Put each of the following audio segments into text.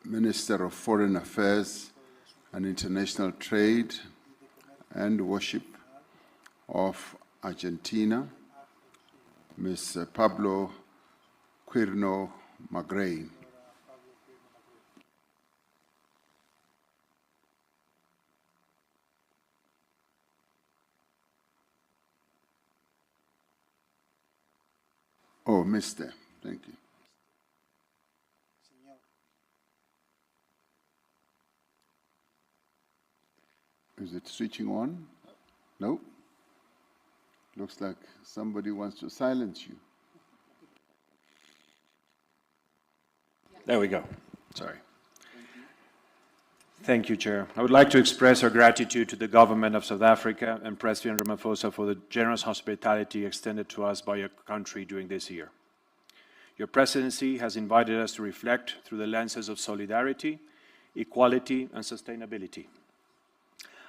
Minister of Foreign Affairs and International Trade and Worship of Argentina, Ms. Pablo Quirno Magrain. Oh, Mr. Thank you. Is it switching on? No? Looks like somebody wants to silence you. There we go. Sorry. Thank you, Chair. I would like to express our gratitude to the Government of South Africa and President Ramaphosa for the generous hospitality extended to us by your country during this year. Your presidency has invited us to reflect through the lenses of solidarity, equality, and sustainability.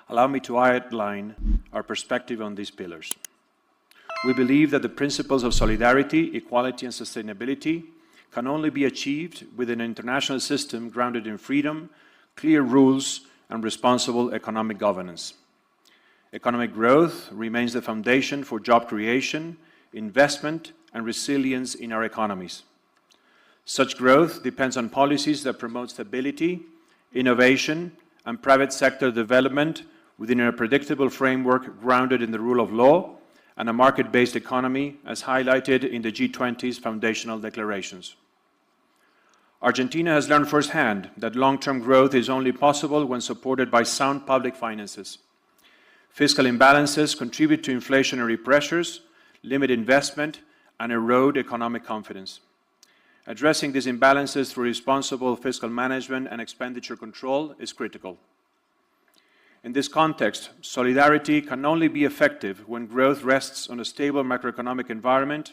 Allow me to outline our perspective on these pillars. We believe that the principles of solidarity, equality, and sustainability can only be achieved within an international system grounded in freedom, clear rules, and responsible economic governance. Economic growth remains the foundation for job creation, investment, and resilience in our economies. Such growth depends on policies that promote stability, innovation, and private sector development within a predictable framework grounded in the rule of law and a market-based economy, as highlighted in the G20's foundational declarations. Argentina has learned firsthand that long-term growth is only possible when supported by sound public finances. Fiscal imbalances contribute to inflationary pressures, limit investment, and erode economic confidence. Addressing these imbalances through responsible fiscal management and expenditure control is critical. In this context, solidarity can only be effective when growth rests on a stable macroeconomic environment,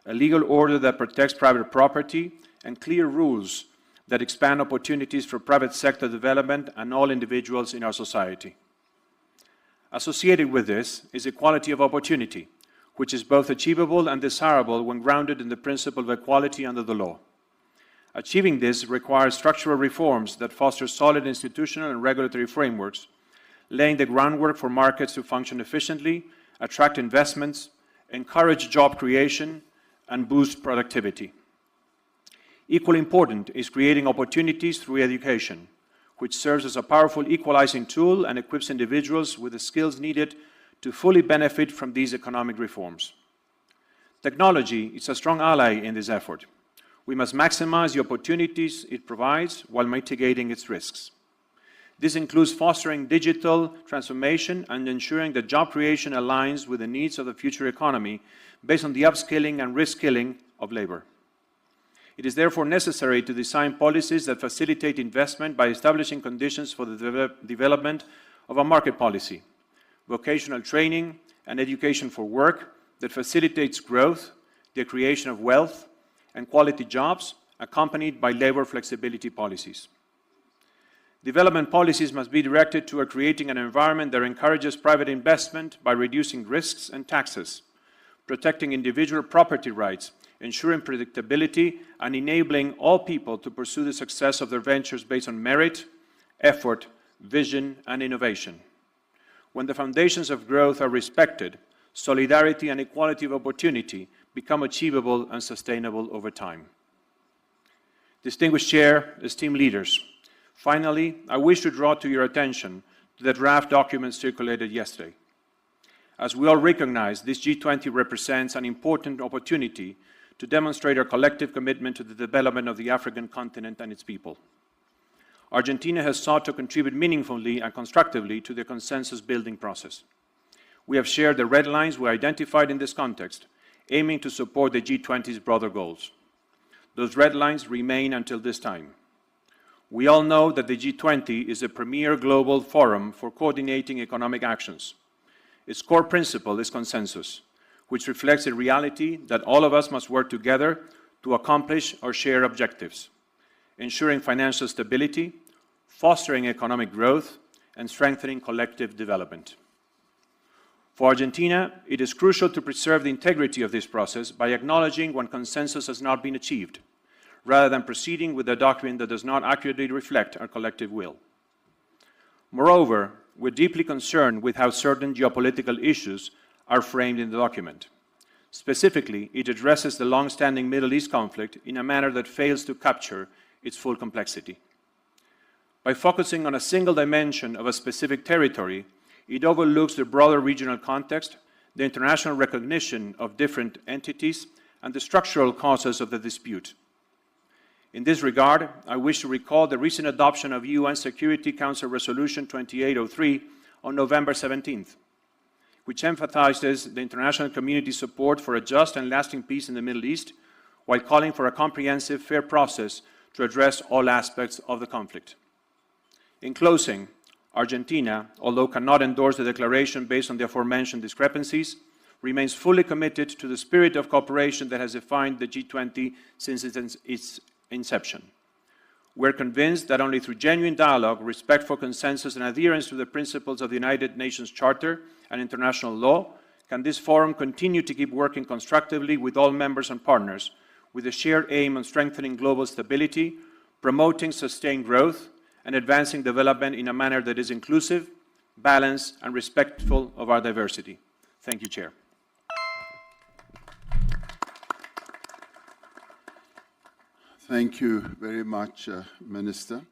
a legal order that protects private property, and clear rules that expand opportunities for private sector development and all individuals in our society. Associated with this is equality of opportunity, which is both achievable and desirable when grounded in the principle of equality under the law. Achieving this requires structural reforms that foster solid institutional and regulatory frameworks, laying the groundwork for markets to function efficiently, attract investments, encourage job creation, and boost productivity. Equally important is creating opportunities through education, which serves as a powerful equalizing tool and equips individuals with the skills needed to fully benefit from these economic reforms. Technology is a strong ally in this effort. We must maximize the opportunities it provides while mitigating its risks. This includes fostering digital transformation and ensuring that job creation aligns with the needs of the future economy based on the upskilling and reskilling of labor. It is therefore necessary to design policies that facilitate investment by establishing conditions for the development of a market policy, vocational training, and education for work that facilitates growth, the creation of wealth, and quality jobs, accompanied by labor flexibility policies. Development policies must be directed toward creating an environment that encourages private investment by reducing risks and taxes, protecting individual property rights, ensuring predictability, and enabling all people to pursue the success of their ventures based on merit, effort, vision, and innovation. When the foundations of growth are respected, solidarity and equality of opportunity become achievable and sustainable over time. Distinguished Chair, esteemed leaders, finally, I wish to draw to your attention to the draft document circulated yesterday. As we all recognize, this G20 represents an important opportunity to demonstrate our collective commitment to the development of the African continent and its people. Argentina has sought to contribute meaningfully and constructively to the consensus-building process. We have shared the red lines we identified in this context, aiming to support the G20's broader goals. Those red lines remain until this time. We all know that the G20 is a premier global forum for coordinating economic actions. Its core principle is consensus, which reflects a reality that all of us must work together to accomplish our shared objectives, ensuring financial stability, fostering economic growth, and strengthening collective development. For Argentina, it is crucial to preserve the integrity of this process by acknowledging when consensus has not been achieved, rather than proceeding with a document that does not accurately reflect our collective will. Moreover, we're deeply concerned with how certain geopolitical issues are framed in the document. Specifically, it addresses the long-standing Middle East conflict in a manner that fails to capture its full complexity. By focusing on a single dimension of a specific territory, it overlooks the broader regional context, the international recognition of different entities, and the structural causes of the dispute. In this regard, I wish to recall the recent adoption of UN Security Council Resolution 2803 on November 17th, which emphasizes the international community's support for a just and lasting peace in the Middle East, while calling for a comprehensive, fair process to address all aspects of the conflict. In closing, Argentina, although cannot endorse the declaration based on the aforementioned discrepancies, remains fully committed to the spirit of cooperation that has defined the G20 since its inception. We're convinced that only through genuine dialogue, respect for consensus, and adherence to the principles of the United Nations Charter and international law can this forum continue to keep working constructively with all members and partners, with a shared aim on strengthening global stability, promoting sustained growth, and advancing development in a manner that is inclusive, balanced, and respectful of our diversity. Thank you, Chair. Thank you very much, Minister.